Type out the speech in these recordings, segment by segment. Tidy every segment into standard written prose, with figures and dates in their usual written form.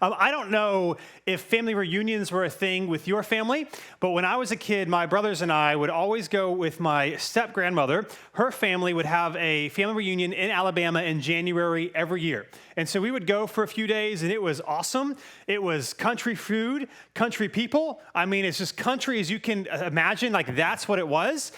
I don't know if family reunions were a thing with your family, but when I was a kid, my brothers and I would always go with my step-grandmother. Her family would have a family reunion in Alabama in January every year. And so we would go for a few days, and it was awesome. It was country food, country people. I mean, it's just country as you can imagine, like that's what it was.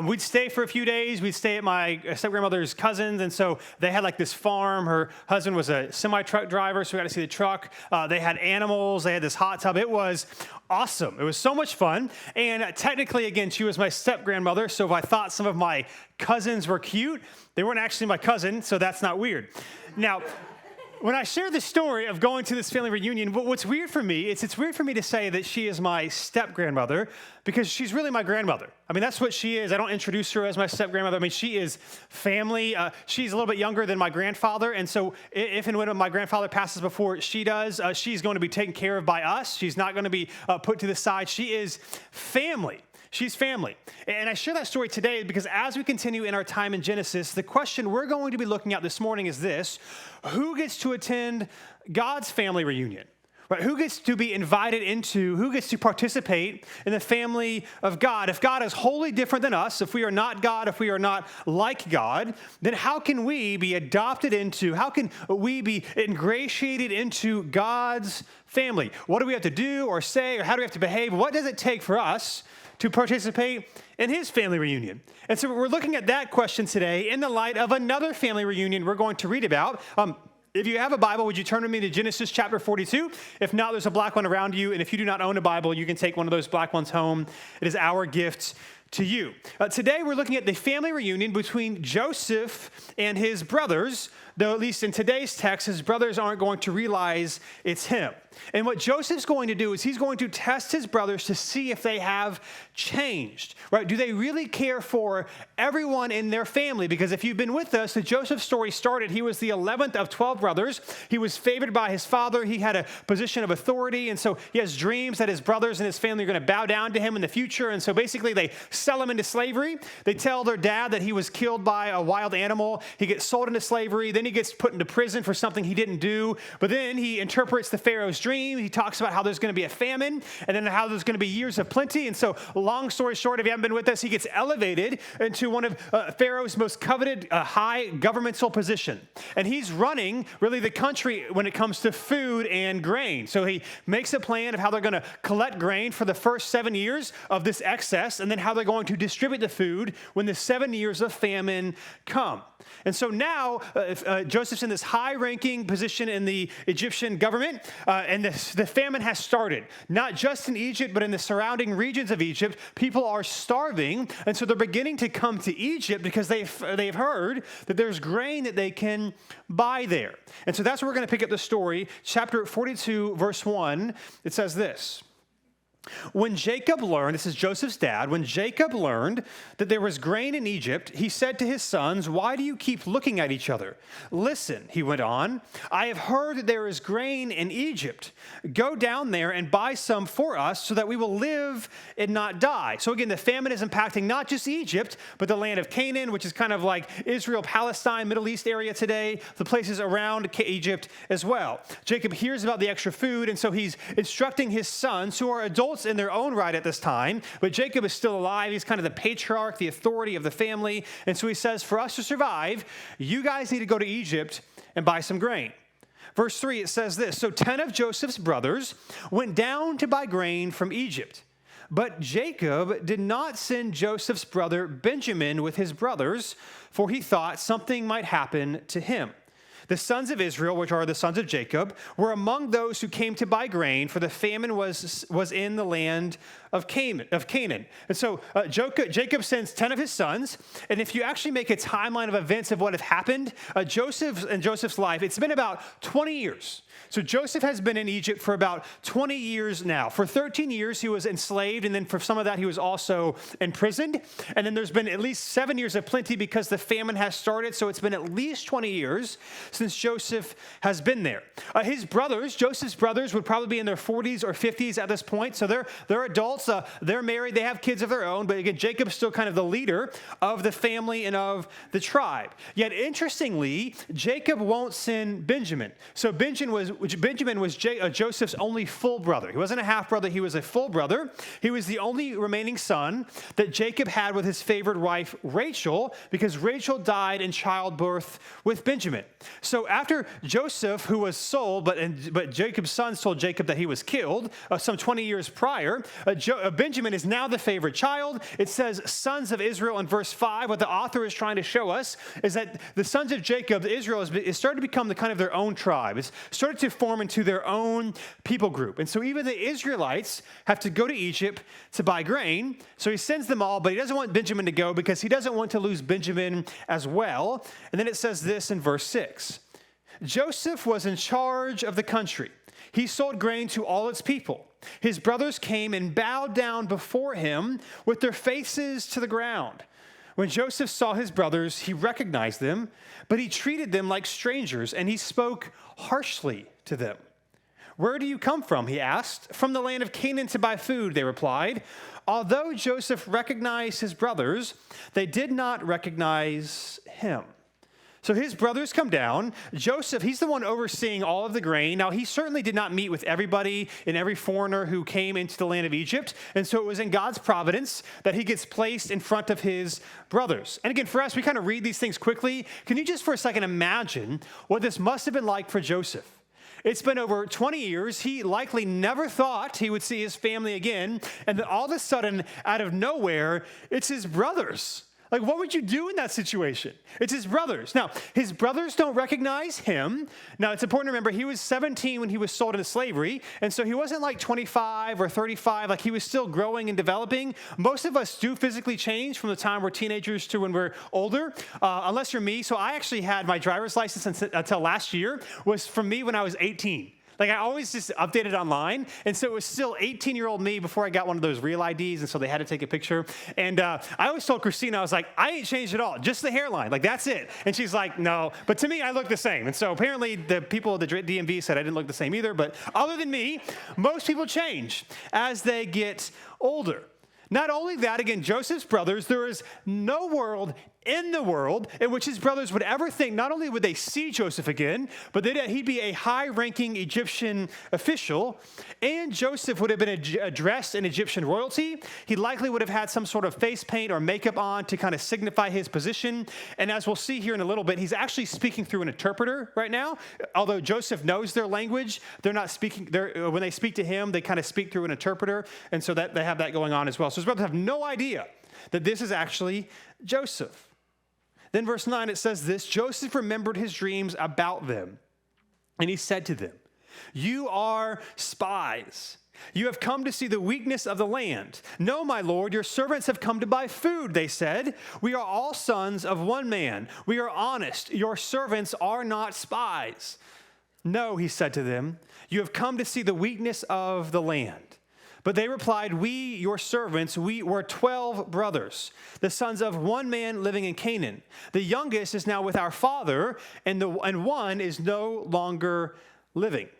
We'd stay for a few days. We'd stay at my step-grandmother's cousins, and so they had like this farm. Her husband was a semi-truck driver, so we got to see the truck. They had animals. They had this hot tub. It was awesome. It was so much fun. And technically, again, she was my step-grandmother, so if I thought some of my cousins were cute, they weren't actually my cousin, so that's not weird. Now, when I share the story of going to this family reunion, what's weird for me is it's weird for me to say that she is my step-grandmother because she's really my grandmother. I mean, that's what she is. I don't introduce her as my step-grandmother. I mean, she is family. She's a little bit younger than my grandfather, and so if and when my grandfather passes before she does, she's going to be taken care of by us. She's not going to be put to the side. She is family. She's family. And I share that story today because as we continue in our time in Genesis, the question we're going to be looking at this morning is this: who gets to attend God's family reunion? Right? Who gets to be invited into, who gets to participate in the family of God? If God is wholly different than us, if we are not God, if we are not like God, then how can we be adopted into, how can we be ingratiated into God's family? What do we have to do or say, or how do we have to behave? What does it take for us to participate in his family reunion? And so we're looking at that question today in the light of another family reunion we're going to read about. If you have a Bible, would you turn with me to Genesis chapter 42? If not, there's a black one around you. And if you do not own a Bible, you can take one of those black ones home. It is our gift to you. Today, we're looking at the family reunion between Joseph and his brothers, though at least in today's text, his brothers aren't going to realize it's him. And what Joseph's going to do is he's going to test his brothers to see if they have changed, right? Do they really care for everyone in their family? Because if you've been with us, the Joseph story started, he was the 11th of 12 brothers. He was favored by his father. He had a position of authority. And so he has dreams that his brothers and his family are going to bow down to him in the future. And so basically they sell him into slavery. They tell their dad that he was killed by a wild animal. He gets sold into slavery. Then he gets put into prison for something he didn't do. But then he interprets the Pharaoh's dream. He talks about how there's going to be a famine and then how there's going to be years of plenty. And so long story short, if you haven't been with us, he gets elevated into one of Pharaoh's most coveted high governmental position. And he's running really the country when it comes to food and grain. So he makes a plan of how they're going to collect grain for the first 7 years of this excess and then how they're going to distribute the food when the 7 years of famine come. And so now Joseph's in this high-ranking position in the Egyptian government, and the famine has started. Not just in Egypt, but in the surrounding regions of Egypt, people are starving, and so they're beginning to come to Egypt because they've heard that there's grain that they can buy there. And so that's where we're going to pick up the story. Chapter 42, verse 1, it says this: when Jacob learned, this is Joseph's dad, when Jacob learned that there was grain in Egypt, he said to his sons, "Why do you keep looking at each other? Listen," he went on, "I have heard that there is grain in Egypt. Go down there and buy some for us so that we will live and not die." So again, the famine is impacting not just Egypt, but the land of Canaan, which is kind of like Israel, Palestine, Middle East area today, the places around Egypt as well. Jacob hears about the extra food, and so he's instructing his sons, who are adults in their own right at this time, but Jacob is still alive. He's kind of the patriarch, the authority of the family. And so he says, for us to survive, you guys need to go to Egypt and buy some grain. Verse 3, it says this: so 10 of Joseph's brothers went down to buy grain from Egypt. But Jacob did not send Joseph's brother Benjamin with his brothers, for he thought something might happen to him. The sons of Israel, which are the sons of Jacob, were among those who came to buy grain, for the famine was in the land of Canaan. And so Jacob sends 10 of his sons, and if you actually make a timeline of events of what have happened, Joseph's life, it's been about 20 years. So Joseph has been in Egypt for about 20 years now. For 13 years, he was enslaved, and then for some of that, he was also imprisoned. And then there's been at least 7 years of plenty because the famine has started, so it's been at least 20 years. since Joseph has been there. Joseph's brothers would probably be in their 40s or 50s at this point. So they're adults. They're married. They have kids of their own. But again, Jacob's still kind of the leader of the family and of the tribe. Yet interestingly, Jacob won't send Benjamin. So Benjamin was Joseph's only full brother. He wasn't a half brother. He was a full brother. He was the only remaining son that Jacob had with his favorite wife, Rachel, because Rachel died in childbirth with Benjamin. So after Joseph, who was sold, but Jacob's sons told Jacob that he was killed some 20 years prior, Benjamin is now the favorite child. It says sons of Israel in verse 5. What the author is trying to show us is that the sons of Jacob, Israel, is started to become the kind of their own tribe. It's started to form into their own people group. And so even the Israelites have to go to Egypt to buy grain. So he sends them all, but he doesn't want Benjamin to go because he doesn't want to lose Benjamin as well. And then it says this in verse 6. Joseph was in charge of the country. He sold grain to all its people. His brothers came and bowed down before him with their faces to the ground. When Joseph saw his brothers, he recognized them, but he treated them like strangers, and he spoke harshly to them. Where do you come from? He asked. From the land of Canaan to buy food, they replied. Although Joseph recognized his brothers, they did not recognize him. So his brothers come down. Joseph, he's the one overseeing all of the grain. Now, he certainly did not meet with everybody and every foreigner who came into the land of Egypt. And so it was in God's providence that he gets placed in front of his brothers. And again, for us, we kind of read these things quickly. Can you just for a second imagine what this must have been like for Joseph? It's been over 20 years. He likely never thought he would see his family again. And then all of a sudden, out of nowhere, it's his brothers. Like, what would you do in that situation? It's his brothers. Now, his brothers don't recognize him. Now, it's important to remember he was 17 when he was sold into slavery, and so he wasn't like 25 or 35. Like, he was still growing and developing. Most of us do physically change from the time we're teenagers to when we're older, unless you're me. So I actually had my driver's license until last year was from me when I was 18. Like, I always just updated online, and so it was still 18-year-old me before I got one of those real IDs, and so they had to take a picture. And I always told Christina, I was like, I ain't changed at all, just the hairline. Like, that's it. And she's like, no. But to me, I look the same. And so apparently the people at the DMV said I didn't look the same either. But other than me, most people change as they get older. Not only that, again, Joseph's brothers, there is no world in the world in which his brothers would ever think not only would they see Joseph again, but that he'd be a high-ranking Egyptian official, and Joseph would have been addressed in Egyptian royalty. He likely would have had some sort of face paint or makeup on to kind of signify his position. And as we'll see here in a little bit, he's actually speaking through an interpreter right now. Although Joseph knows their language, they're not speaking. When they speak to him, they kind of speak through an interpreter, and so that they have that going on as well. So his brothers have no idea that this is actually Joseph. Then verse 9, it says this, Joseph remembered his dreams about them, and he said to them, you are spies. You have come to see the weakness of the land. No, my lord, your servants have come to buy food, they said. We are all sons of one man. We are honest. Your servants are not spies. No, he said to them, you have come to see the weakness of the land. But they replied, we, your servants, we were 12 brothers, the sons of one man living in Canaan. The youngest is now with our father, and one is no longer living.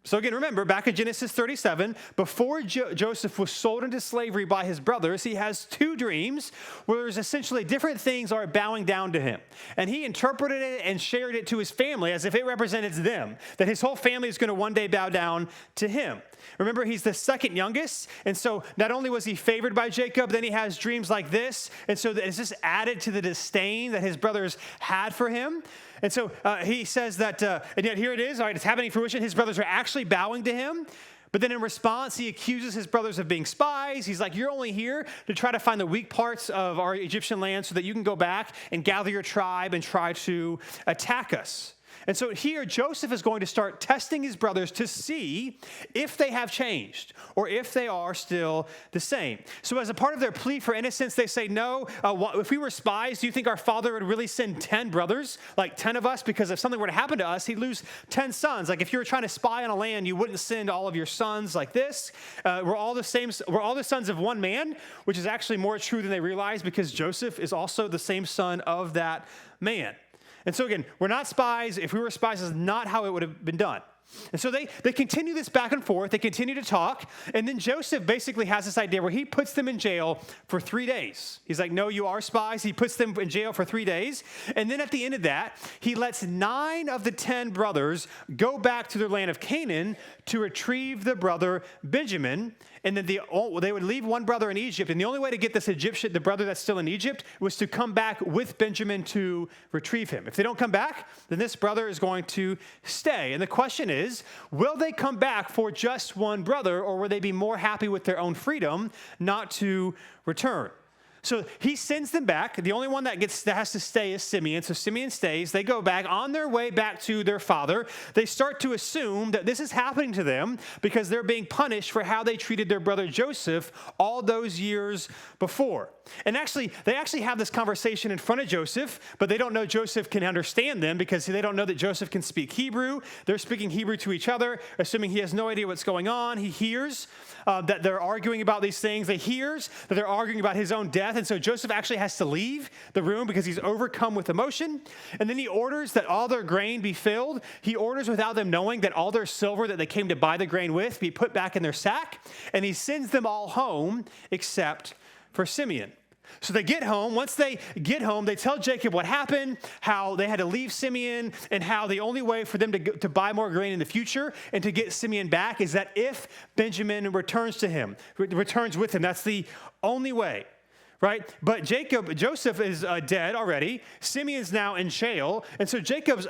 So again, remember, back in Genesis 37, before Joseph was sold into slavery by his brothers, he has two dreams where there's essentially different things are bowing down to him. And he interpreted it and shared it to his family as if it represented them, that his whole family is going to one day bow down to him. Remember, he's the second youngest, and so not only was he favored by Jacob, then he has dreams like this, and so it's just added to the disdain that his brothers had for him. And so he says that, and yet here it is, all right, it's happening fruition. His brothers are actually bowing to him. But then in response, he accuses his brothers of being spies. He's like, you're only here to try to find the weak parts of our Egyptian land so that you can go back and gather your tribe and try to attack us. And so here, Joseph is going to start testing his brothers to see if they have changed or if they are still the same. So as a part of their plea for innocence, they say, no, if we were spies, do you think our father would really send 10 brothers, like 10 of us? Because if something were to happen to us, he'd lose 10 sons. Like if you were trying to spy on a land, you wouldn't send all of your sons like this. We're all the same. We're all the sons of one man, which is actually more true than they realize because Joseph is also the same son of that man. And so again, we're not spies. If we were spies, this is not how it would have been done. And so they continue this back and forth. They continue to talk. And then Joseph basically has this idea where he puts them in jail for 3 days. He's like, no, you are spies. He puts them in jail for 3 days. And then at the end of that, he lets 9 of the 10 brothers go back to their land of Canaan to retrieve the brother Benjamin. And then they would leave one brother in Egypt. And the only way to get this the brother that's still in Egypt, was to come back with Benjamin to retrieve him. If they don't come back, then this brother is going to stay. And the question is, will they come back for just one brother, or will they be more happy with their own freedom not to return? So he sends them back. The only one that has to stay is Simeon. So Simeon stays. They go back. On their way back to their father, they start to assume that this is happening to them because they're being punished for how they treated their brother Joseph all those years before. And they actually have this conversation in front of Joseph, but they don't know Joseph can understand them because they don't know that Joseph can speak Hebrew. They're speaking Hebrew to each other, assuming he has no idea what's going on. He hears that they're arguing about these things. He hears that they're arguing about his own death. And so Joseph actually has to leave the room because he's overcome with emotion. And then he orders that all their grain be filled. He orders without them knowing that all their silver that they came to buy the grain with be put back in their sack. And he sends them all home except for Simeon. So they get home. Once they get home, they tell Jacob what happened, how they had to leave Simeon, and how the only way for them to buy more grain in the future and to get Simeon back is that if Benjamin returns with him. That's the only way. Right? But Joseph is dead already. Simeon's now in jail. And so Jacob's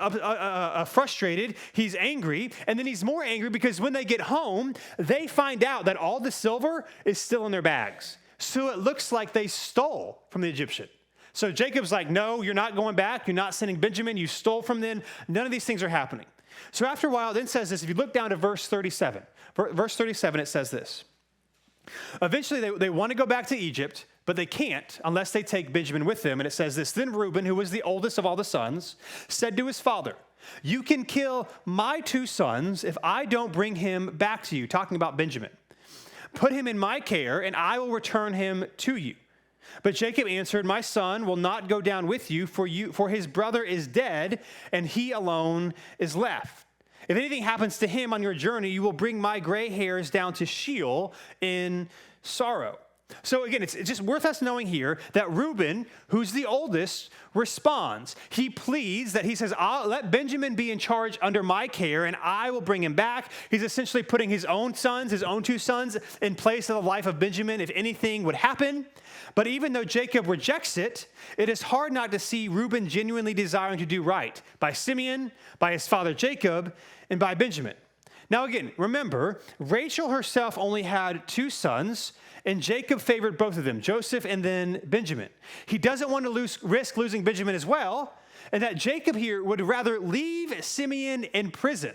frustrated. He's angry. And then he's more angry because when they get home, they find out that all the silver is still in their bags. So it looks like they stole from the Egyptian. So Jacob's like, no, you're not going back. You're not sending Benjamin. You stole from them. None of these things are happening. So after a while, it then says this. If you look down to verse 37, it says this. Eventually, they want to go back to Egypt, but they can't unless they take Benjamin with them. And it says this, then Reuben, who was the oldest of all the sons, said to his father, you can kill my 2 sons if I don't bring him back to you, talking about Benjamin. Put him in my care, and I will return him to you. But Jacob answered, my son will not go down with you, for his brother is dead, and he alone is left. If anything happens to him on your journey, you will bring my gray hairs down to Sheol in sorrow. So again, it's just worth us knowing here that Reuben, who's the oldest, responds. He pleads that he says, I'll let Benjamin be in charge under my care, and I will bring him back. He's essentially putting his own 2 sons, in place of the life of Benjamin if anything would happen. But even though Jacob rejects it, it is hard not to see Reuben genuinely desiring to do right by Simeon, by his father Jacob, and by Benjamin. Now again, remember, Rachel herself only had 2 sons, and Jacob favored both of them, Joseph and then Benjamin. He doesn't want to risk losing Benjamin as well, and that Jacob here would rather leave Simeon in prison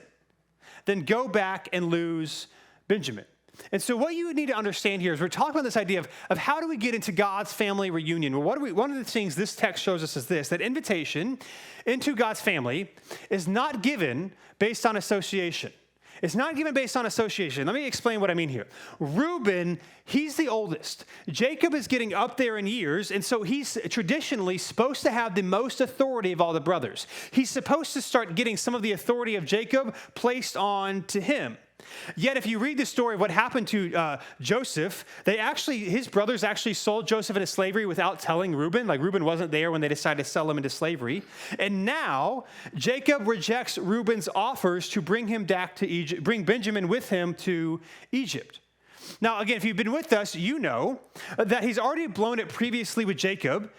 than go back and lose Benjamin. And so what you need to understand here is we're talking about this idea of how do we get into God's family reunion? Well, one of the things this text shows us is this, that invitation into God's family is not given based on association. It's not given based on association. Let me explain what I mean here. Reuben, he's the oldest. Jacob is getting up there in years, and so he's traditionally supposed to have the most authority of all the brothers. He's supposed to start getting some of the authority of Jacob placed on to him. Yet if you read the story of what happened to Joseph, his brothers actually sold Joseph into slavery without telling Reuben. Like Reuben wasn't there when they decided to sell him into slavery. And now Jacob rejects Reuben's offers to bring him back to Egypt, bring Benjamin with him to Egypt. Now, again, if you've been with us, you know that he's already blown it previously with Jacob.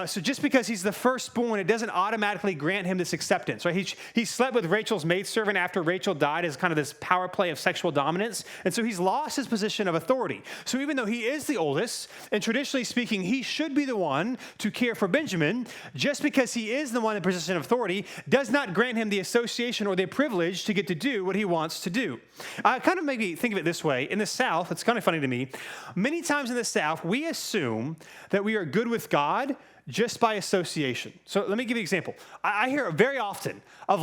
So just because he's the firstborn, it doesn't automatically grant him this acceptance, right? He slept with Rachel's maidservant after Rachel died as kind of this power play of sexual dominance. And so he's lost his position of authority. So even though he is the oldest, and traditionally speaking, he should be the one to care for Benjamin, just because he is the one in position of authority does not grant him the association or the privilege to get to do what he wants to do. I kind of maybe think of it this way. In the South, it's kind of funny to me. Many times in the South, we assume that we are good with God just by association. So let me give you an example. I hear it very often of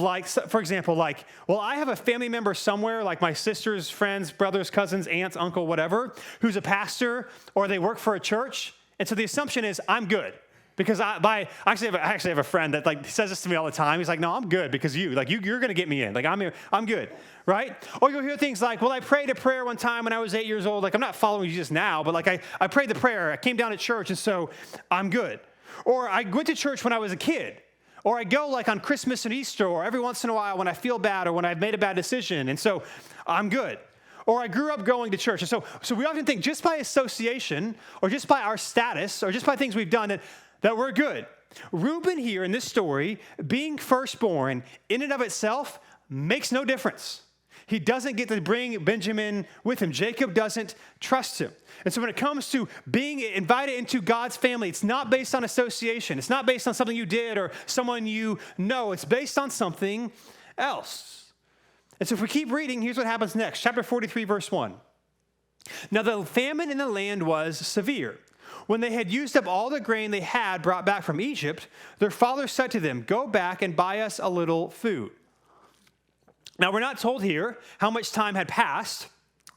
for example, well, I have a family member somewhere, like my sister's friends, brothers, cousins, aunts, uncle, whatever, who's a pastor, or they work for a church. And so the assumption is I'm good. Because I actually have a friend that like says this to me all the time. He's like, no, I'm good because you. Like, you're going to get me in. Like, I'm good, right? Or you'll hear things like, well, I prayed a prayer one time when I was 8 years old. Like, I'm not following Jesus now, but like I prayed the prayer. I came down to church, and so I'm good. Or I went to church when I was a kid. Or I go like on Christmas and Easter, or every once in a while when I feel bad or when I've made a bad decision, and so I'm good. Or I grew up going to church. And so we often think just by association, or just by our status, or just by things we've done that we're good. Reuben here in this story, being firstborn in and of itself makes no difference. He doesn't get to bring Benjamin with him. Jacob doesn't trust him. And so when it comes to being invited into God's family, it's not based on association. It's not based on something you did or someone you know. It's based on something else. And so if we keep reading, here's what happens next. Chapter 43, verse 1. Now the famine in the land was severe. When they had used up all the grain they had brought back from Egypt, their father said to them, go back and buy us a little food. Now, we're not told here how much time had passed,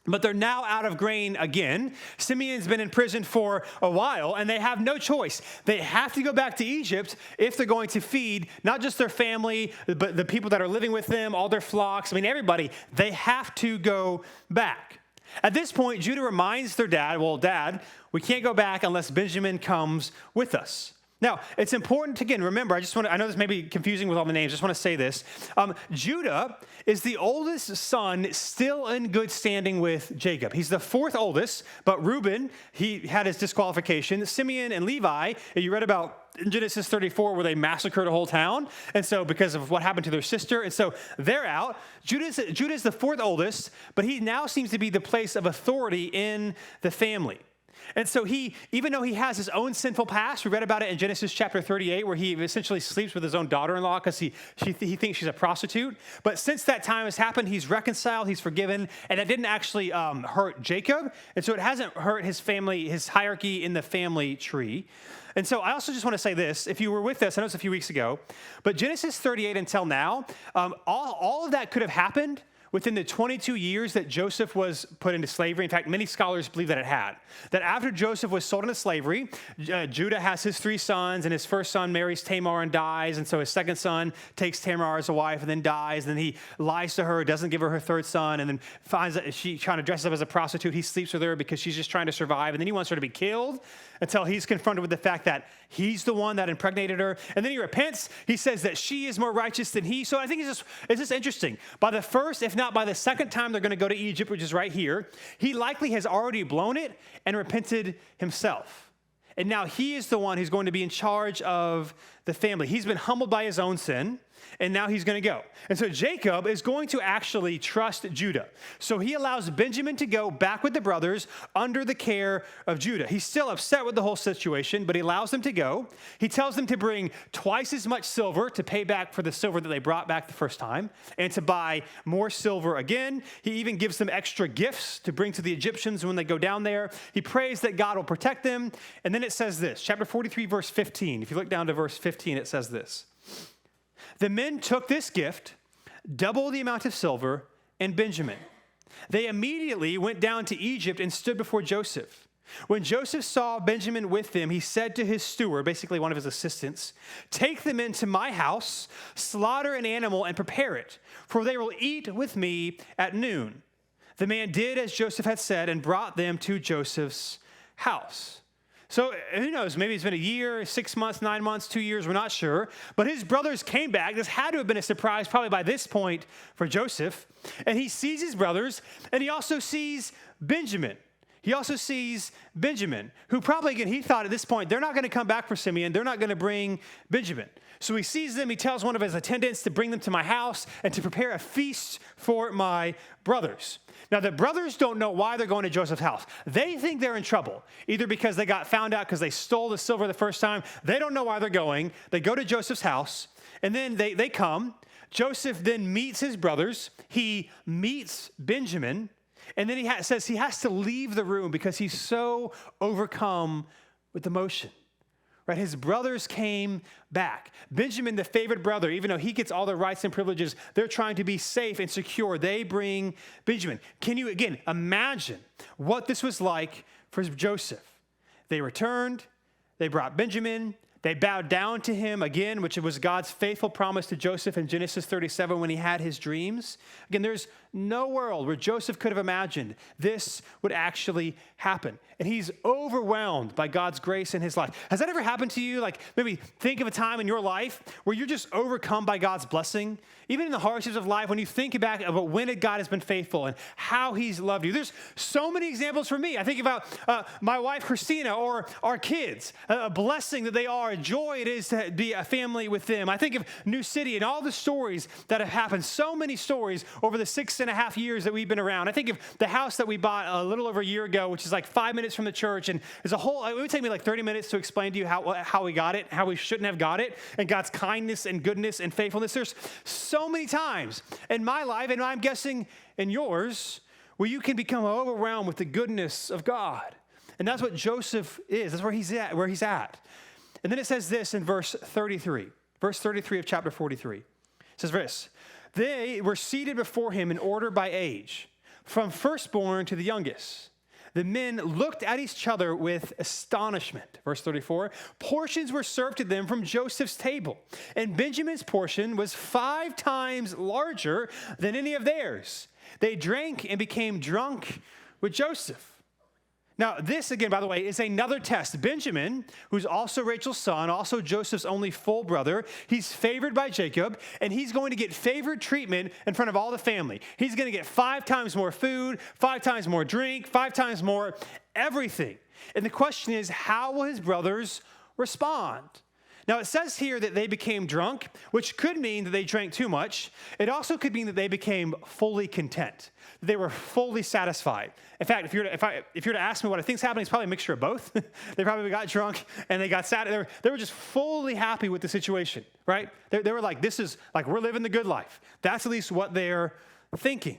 but they're now out of grain again. Simeon's been in prison for a while, and they have no choice. They have to go back to Egypt if they're going to feed not just their family, but the people that are living with them, all their flocks. I mean, everybody. They have to go back. At this point, Judah reminds their dad, well, Dad, we can't go back unless Benjamin comes with us. Now, it's important to, again, remember, I know this may be confusing with all the names. I just want to say this. Judah is the oldest son still in good standing with Jacob. He's the fourth oldest, but Reuben, he had his disqualification. Simeon and Levi, you read about in Genesis 34 where they massacred a whole town. And so because of what happened to their sister. And so they're out. Judah's the fourth oldest, but he now seems to be the place of authority in the family. And so even though he has his own sinful past, we read about it in Genesis chapter 38, where he essentially sleeps with his own daughter-in-law because he thinks she's a prostitute. But since that time has happened, he's reconciled, he's forgiven, and it didn't actually hurt Jacob. And so it hasn't hurt his family, his hierarchy in the family tree. And so I also just want to say this. If you were with us, I know it's a few weeks ago, but Genesis 38 until now, all of that could have happened within the 22 years that Joseph was put into slavery. In fact, many scholars believe that it had. That after Joseph was sold into slavery, Judah has his three sons, and his first son marries Tamar and dies, and so his second son takes Tamar as a wife and then dies, and then he lies to her, doesn't give her her third son, and then finds that she trying to dress up as a prostitute. He sleeps with her because she's just trying to survive, and then he wants her to be killed until he's confronted with the fact that he's the one that impregnated her, and then he repents. He says that she is more righteous than he. So I think it's just interesting. By the first, if not by the second time they're going to go to Egypt, which is right here, he likely has already blown it and repented himself. And now he is the one who's going to be in charge of the family. He's been humbled by his own sin, and now he's going to go. And so Jacob is going to actually trust Judah. So he allows Benjamin to go back with the brothers under the care of Judah. He's still upset with the whole situation, but he allows them to go. He tells them to bring twice as much silver to pay back for the silver that they brought back the first time, and to buy more silver again. He even gives them extra gifts to bring to the Egyptians when they go down there. He prays that God will protect them. And then it says this, chapter 43, verse 15. If you look down to verse 15, it says this. The men took this gift, double the amount of silver, and Benjamin. They immediately went down to Egypt and stood before Joseph. When Joseph saw Benjamin with them, he said to his steward, basically one of his assistants, take them into my house, slaughter an animal, and prepare it, for they will eat with me at noon. The man did as Joseph had said and brought them to Joseph's house. So who knows, maybe it's been a year, 6 months, 9 months, 2 years, we're not sure. But his brothers came back. This had to have been a surprise probably by this point for Joseph. And he sees his brothers, and he also sees Benjamin. Who probably, again, he thought at this point, they're not going to come back for Simeon. They're not going to bring Benjamin. So he sees them. He tells one of his attendants to bring them to my house and to prepare a feast for my brothers. Now, the brothers don't know why they're going to Joseph's house. They think they're in trouble, either because they got found out because they stole the silver the first time. They don't know why they're going. They go to Joseph's house, and then they come. Joseph then meets his brothers. He meets Benjamin, and then he says he has to leave the room because he's so overcome with emotion. Right? His brothers came back. Benjamin, the favorite brother, even though he gets all the rights and privileges, they're trying to be safe and secure. They bring Benjamin. Can you, again, imagine what this was like for Joseph? They returned. They brought Benjamin. They bowed down to him again, which was God's faithful promise to Joseph in Genesis 37 when he had his dreams. Again, there's no world where Joseph could have imagined this would actually happen. And he's overwhelmed by God's grace in his life. Has that ever happened to you? Like maybe think of a time in your life where you're just overcome by God's blessing. Even in the hardships of life, when you think back about when God has been faithful and how he's loved you. There's so many examples for me. I think about my wife, Christina, or our kids, a blessing that they are, a joy it is to be a family with them. I think of New City and all the stories that have happened, so many stories over the 6.5 years that we've been around. I think of the house that we bought a little over a year ago, which is like 5 minutes from the church, and there's it would take me like 30 minutes to explain to you how we got it, how we shouldn't have got it, and God's kindness and goodness and faithfulness. There's so many times in my life, and I'm guessing in yours, where you can become overwhelmed with the goodness of God. And that's what Joseph is. That's where he's at. And then it says this in verse 33. Verse 33 of chapter 43. It says this: they were seated before him in order by age, from firstborn to the youngest. The men looked at each other with astonishment. Verse 34, portions were served to them from Joseph's table, and Benjamin's portion was 5 times larger than any of theirs. They drank and became drunk with Joseph. Now, this, again, by the way, is another test. Benjamin, who's also Rachel's son, also Joseph's only full brother, he's favored by Jacob, and he's going to get favored treatment in front of all the family. He's going to get 5 times more food, 5 times more drink, 5 times more everything. And the question is, how will his brothers respond? Now, it says here that they became drunk, which could mean that they drank too much. It also could mean that they became fully content. They were fully satisfied. In fact, if you were to ask me what I think is happening, it's probably a mixture of both. They probably got drunk and they got sad. They were just fully happy with the situation, right? They were like, this is like, we're living the good life. That's at least what they're thinking.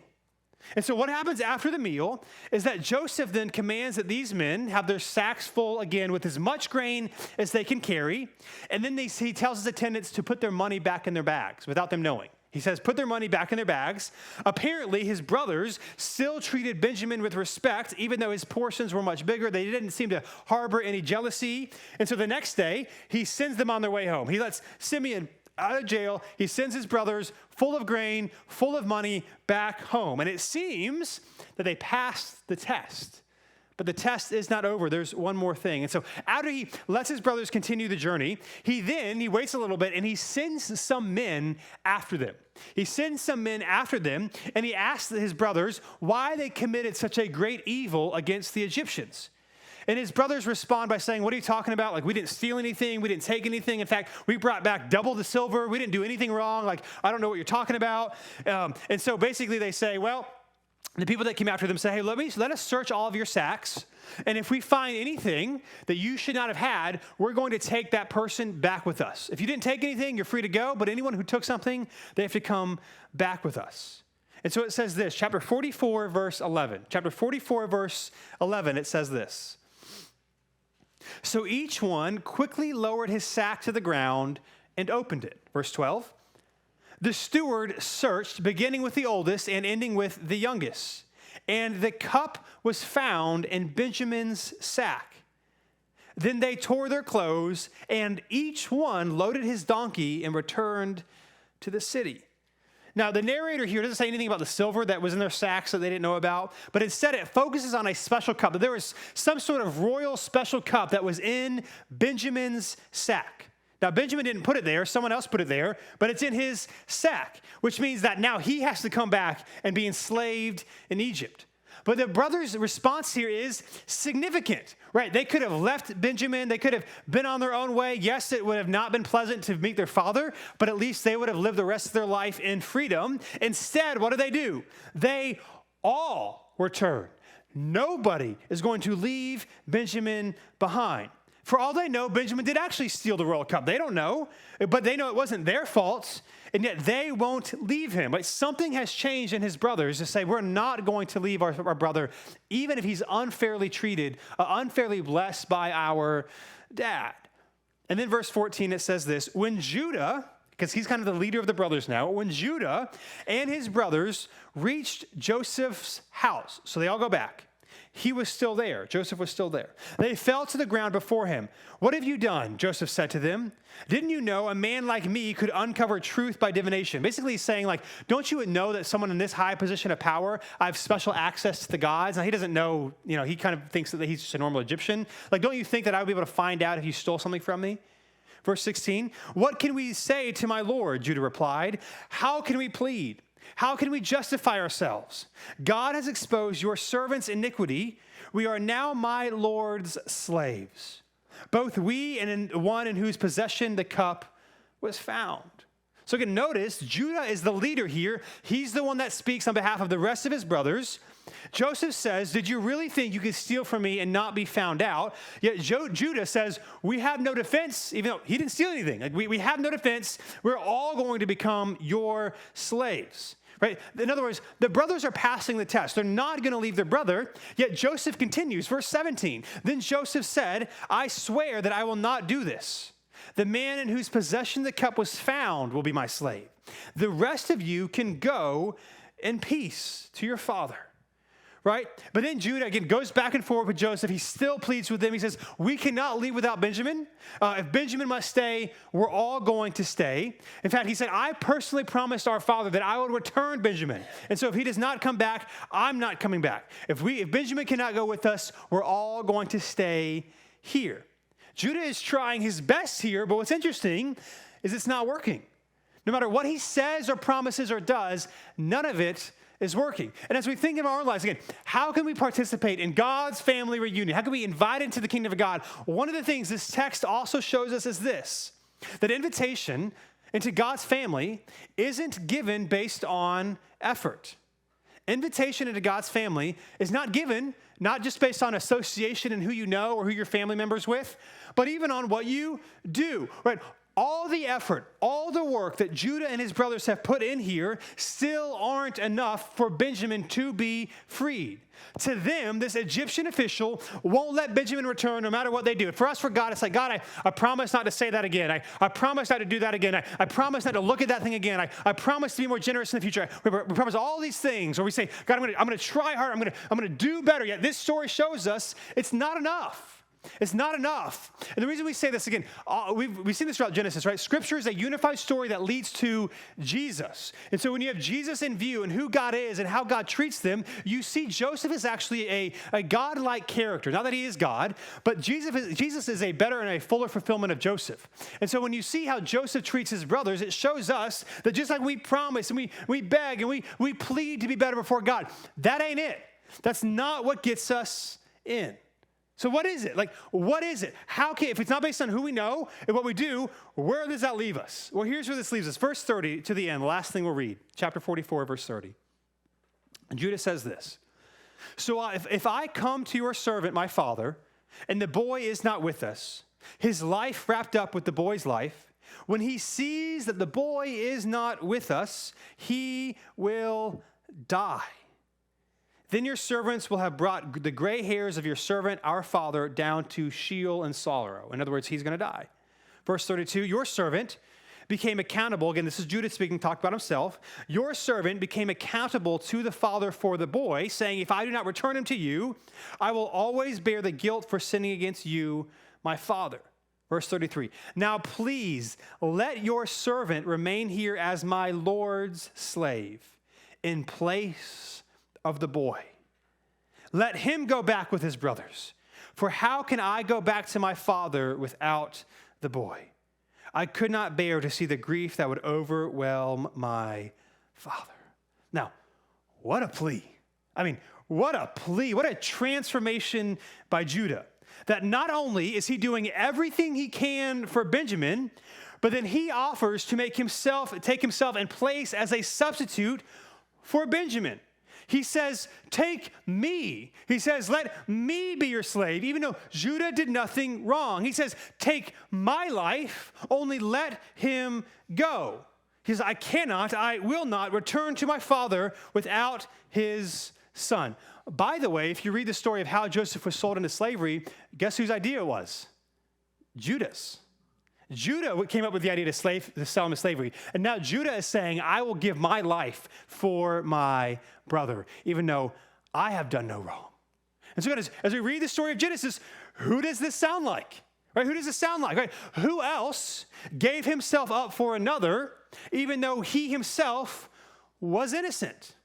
And so what happens after the meal is that Joseph then commands that these men have their sacks full again with as much grain as they can carry. And then he tells his attendants to put their money back in their bags without them knowing. He says, put their money back in their bags. Apparently, his brothers still treated Benjamin with respect, even though his portions were much bigger. They didn't seem to harbor any jealousy. And so the next day, he sends them on their way home. He lets Simeon out of jail. He sends his brothers full of grain, full of money back home. And it seems that they passed the test. But the test is not over. There's one more thing. And so after he lets his brothers continue the journey, he waits a little bit and he sends some men after them. He sends some men after them and he asks his brothers why they committed such a great evil against the Egyptians. And his brothers respond by saying, what are you talking about? Like, we didn't steal anything. We didn't take anything. In fact, we brought back double the silver. We didn't do anything wrong. Like, I don't know what you're talking about. And so basically they say, well, the people that came after them say, hey, let us search all of your sacks. And if we find anything that you should not have had, we're going to take that person back with us. If you didn't take anything, you're free to go. But anyone who took something, they have to come back with us. And so it says this, chapter 44, verse 11. Chapter 44, verse 11, it says this. So each one quickly lowered his sack to the ground and opened it. Verse 12. The steward searched, beginning with the oldest and ending with the youngest. And the cup was found in Benjamin's sack. Then they tore their clothes, and each one loaded his donkey and returned to the city. Now, the narrator here doesn't say anything about the silver that was in their sacks that they didn't know about, but instead it focuses on a special cup. There was some sort of royal special cup that was in Benjamin's sack. Now, Benjamin didn't put it there. Someone else put it there, but it's in his sack, which means that now he has to come back and be enslaved in Egypt. But the brothers' response here is significant, right? They could have left Benjamin. They could have been on their own way. Yes, it would have not been pleasant to meet their father, but at least they would have lived the rest of their life in freedom. Instead, what do? They all return. Nobody is going to leave Benjamin behind. For all they know, Benjamin did actually steal the royal cup. They don't know, but they know it wasn't their fault, and yet they won't leave him. Like, something has changed in his brothers to say, we're not going to leave our brother, even if he's unfairly treated, unfairly blessed by our dad. And then verse 14, it says this, when Judah, because he's kind of the leader of the brothers now, when Judah and his brothers reached Joseph's house, so they all go back, he was still there. Joseph was still there. They fell to the ground before him. "What have you done?" Joseph said to them. "Didn't you know a man like me could uncover truth by divination?" Basically he's saying, like, don't you know that someone in this high position of power, I have special access to the gods? Now he doesn't know, he kind of thinks that he's just a normal Egyptian. Like, don't you think that I would be able to find out if you stole something from me? Verse 16, "What can we say to my Lord?" Judah replied. "How can we plead? How can we justify ourselves? God has exposed your servant's iniquity. We are now my Lord's slaves, both we and one in whose possession the cup was found." So again, notice Judah is the leader here. He's the one that speaks on behalf of the rest of his brothers. Joseph says, "Did you really think you could steal from me and not be found out?" Yet Judah says, "We have no defense," even though he didn't steal anything. Like, we have no defense. We're all going to become your slaves. Right? In other words, the brothers are passing the test. They're not going to leave their brother, yet Joseph continues. Verse 17, "Then Joseph said, 'I swear that I will not do this. The man in whose possession the cup was found will be my slave. The rest of you can go in peace to your father.'" Right? But then Judah, again, goes back and forth with Joseph. He still pleads with them. He says, "We cannot leave without Benjamin. If Benjamin must stay, we're all going to stay." In fact, he said, "I personally promised our father that I would return Benjamin. And so if he does not come back, I'm not coming back. If Benjamin cannot go with us, we're all going to stay here." Judah is trying his best here, but what's interesting is it's not working. No matter what he says or promises or does, none of it is working. And as we think of our own lives, again, how can we participate in God's family reunion? How can we invite into the kingdom of God? One of the things this text also shows us is this, that invitation into God's family isn't given based on effort. Invitation into God's family is not given, not just based on association and who you know or who your family member's with, but even on what you do, right? All the effort, all the work that Judah and his brothers have put in here still aren't enough for Benjamin to be freed. To them, this Egyptian official won't let Benjamin return no matter what they do. For us, for God, it's like, "God, I promise not to say that again. I promise not to do that again. I promise not to look at that thing again. I promise to be more generous in the future. We promise all these things." Or we say, "God, I'm going to try hard. I'm going to do better." Yet this story shows us it's not enough. It's not enough. And the reason we say this, again, we've seen this throughout Genesis, right? Scripture is a unified story that leads to Jesus. And so when you have Jesus in view and who God is and how God treats them, you see Joseph is actually a God-like character. Not that he is God, but Jesus is a better and a fuller fulfillment of Joseph. And so when you see how Joseph treats his brothers, it shows us that just like we promise and we beg and we plead to be better before God, that ain't it. That's not what gets us in. So what is it? Like, what is it? If it's not based on who we know and what we do, where does that leave us? Well, here's where this leaves us. Verse 30 to the end, the last thing we'll read. Chapter 44, verse 30. And Judah says this, "So if I come to your servant, my father, and the boy is not with us, his life wrapped up with the boy's life, when he sees that the boy is not with us, he will die. Then your servants will have brought the gray hairs of your servant, our father, down to Sheol and sorrow." In other words, he's going to die. Verse 32, "Your servant became accountable." Again, this is Judah speaking, talked about himself. "Your servant became accountable to the father for the boy, saying, 'If I do not return him to you, I will always bear the guilt for sinning against you, my father.'" Verse 33, "Now please let your servant remain here as my Lord's slave in place of the boy. Let him go back with his brothers. For how can I go back to my father without the boy? I could not bear to see the grief that would overwhelm my father." Now, what a plea. I mean, what a plea. What a transformation by Judah. That not only is he doing everything he can for Benjamin, but then he offers to take himself in place as a substitute for Benjamin. He says, "Take me." He says, "Let me be your slave," even though Judah did nothing wrong. He says, "Take my life, only let him go." He says, I will not return to my father without his son." By the way, if you read the story of how Joseph was sold into slavery, guess whose idea it was? Judah's. Judah came up with the idea to sell him to slavery. And now Judah is saying, "I will give my life for my brother, even though I have done no wrong." And so as we read the story of Genesis, who does this sound like? Right? Who does this sound like? Right? Who else gave himself up for another, even though he himself was innocent?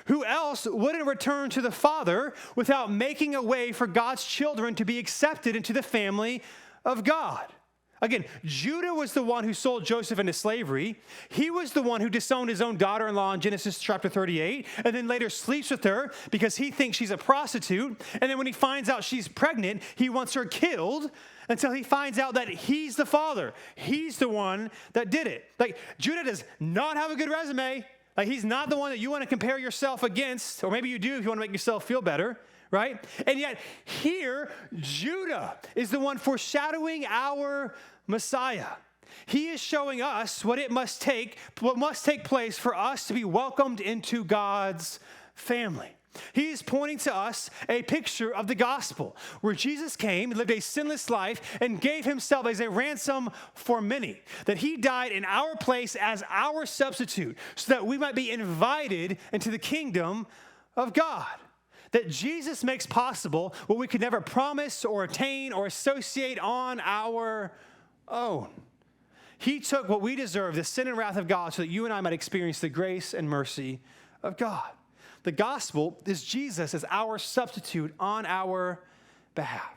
Who else wouldn't return to the Father without making a way for God's children to be accepted into the family of God? Again, Judah was the one who sold Joseph into slavery. He was the one who disowned his own daughter-in-law in Genesis chapter 38, and then later sleeps with her because he thinks she's a prostitute. And then when he finds out she's pregnant, he wants her killed until he finds out that he's the father. He's the one that did it. Like, Judah does not have a good resume. Like, he's not the one that you want to compare yourself against, or maybe you do if you want to make yourself feel better, right? And yet here, Judah is the one foreshadowing our Messiah. He is showing us what must take place for us to be welcomed into God's family. He is pointing to us a picture of the gospel, where Jesus came, lived a sinless life, and gave himself as a ransom for many. That he died in our place as our substitute, so that we might be invited into the kingdom of God. That Jesus makes possible what we could never promise or attain or associate on our own. He took what we deserve, the sin and wrath of God, so that you and I might experience the grace and mercy of God. The gospel is Jesus as our substitute on our behalf.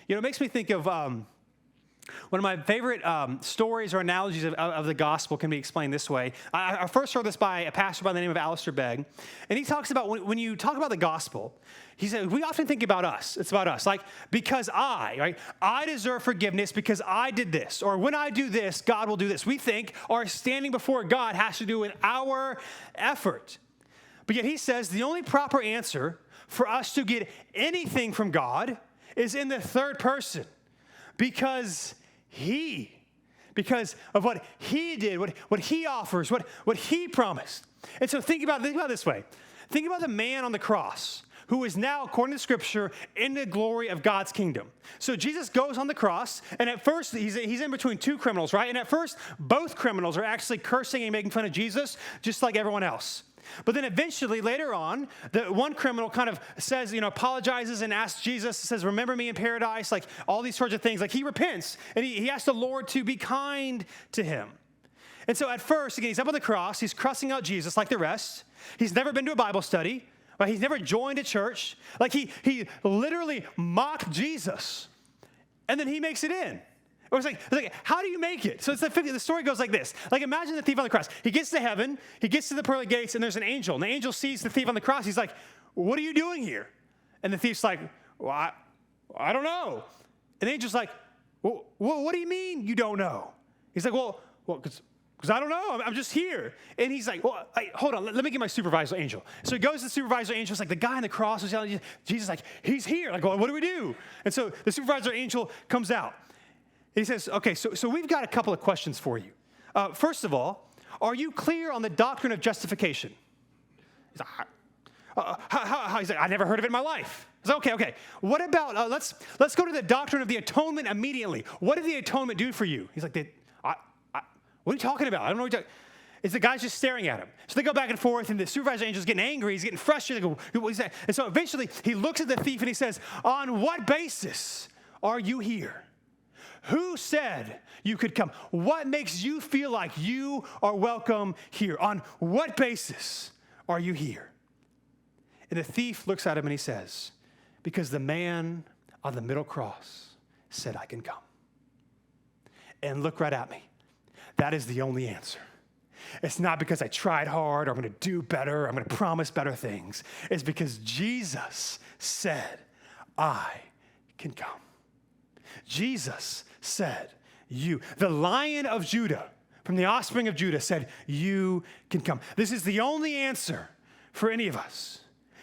You know, it makes me think of one of my favorite stories or analogies of the gospel can be explained this way. I first heard this by a pastor by the name of Alistair Begg, and he talks about when you talk about the gospel, he said, we often think about us. It's about us. Like, because I deserve forgiveness because I did this, or when I do this, God will do this. We think our standing before God has to do with our effort. But yet he says the only proper answer for us to get anything from God is in the third person, because of what he did, what he offers, what he promised. And so think about it this way. Think about the man on the cross who is now, according to Scripture, in the glory of God's kingdom. So Jesus goes on the cross, and at first, he's in between two criminals, right? And at first, both criminals are actually cursing and making fun of Jesus, just like everyone else. But then eventually, later on, the one criminal kind of says, apologizes and asks Jesus, says, remember me in paradise, like all these sorts of things. Like, he repents, and he asks the Lord to be kind to him. And so at first, again, he's up on the cross, he's cussing out Jesus like the rest. He's never been to a Bible study. Right? He's never joined a church. Like, he literally mocked Jesus, and then he makes it in. It's like, how do you make it? So the story goes like this. Like, imagine the thief on the cross. He gets to heaven, he gets to the pearly gates, and there's an angel. And the angel sees the thief on the cross. He's like, what are you doing here? And the thief's like, well, I don't know. And the angel's like, well, what do you mean you don't know? He's like, well, because I don't know. I'm just here. And he's like, well, hold on. Let me get my supervisor angel. So he goes to the supervisor angel. It's like the guy on the cross was yelling, Jesus, like, he's here. Like, well, what do we do? And so the supervisor angel comes out. He says, okay, so we've got a couple of questions for you. First of all, are you clear on the doctrine of justification? He's like, he's like, I never heard of it in my life. He's like, okay. What about, let's go to the doctrine of the atonement immediately. What did the atonement do for you? He's like, what are you talking about? I don't know what you're talking about. It's the guy's just staring at him. So they go back and forth, and the supervisor angel's getting angry. He's getting frustrated. They go, and so eventually he looks at the thief and he says, on what basis are you here? Who said you could come? What makes you feel like you are welcome here? On what basis are you here? And the thief looks at him and he says, because the man on the middle cross said I can come. And look right at me. That is the only answer. It's not because I tried hard or I'm going to do better or I'm going to promise better things. It's because Jesus said I can come. Jesus said, the Lion of Judah, from the offspring of Judah, said, you can come. This is the only answer for any of us.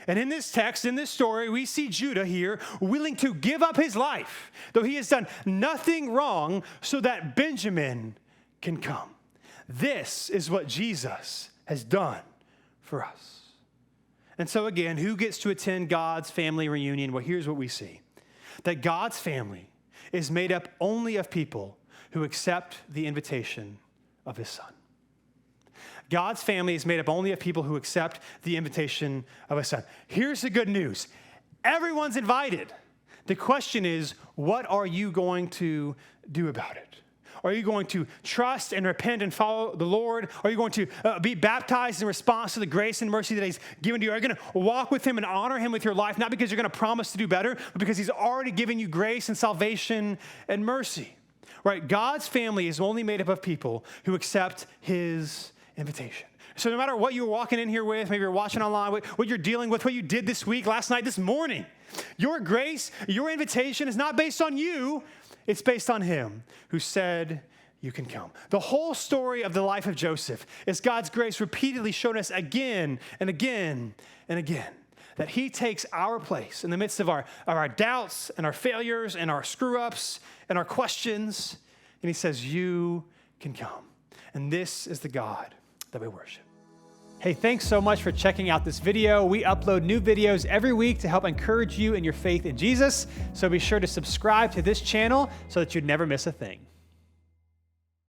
And in this text, in this story, we see Judah here willing to give up his life, though he has done nothing wrong, so that Benjamin can come. This is what Jesus has done for us. And so again, who gets to attend God's family reunion? Well, here's what we see. That God's family is made up only of people who accept the invitation of his son. God's family is made up only of people who accept the invitation of his son. Here's the good news. Everyone's invited. The question is, what are you going to do about it? Are you going to trust and repent and follow the Lord? Are you going to be baptized in response to the grace and mercy that he's given to you? Are you going to walk with him and honor him with your life, not because you're going to promise to do better, but because he's already given you grace and salvation and mercy? Right? God's family is only made up of people who accept his invitation. So no matter what you're walking in here with, maybe you're watching online, what you're dealing with, what you did this week, last night, this morning, your grace, your invitation is not based on you. It's based on him who said you can come. The whole story of the life of Joseph is God's grace repeatedly shown us again and again and again that he takes our place in the midst of our doubts and our failures and our screw-ups and our questions, and he says, you can come. And this is the God that we worship. Hey, thanks so much for checking out this video. We upload new videos every week to help encourage you in your faith in Jesus. So be sure to subscribe to this channel so that you'd never miss a thing.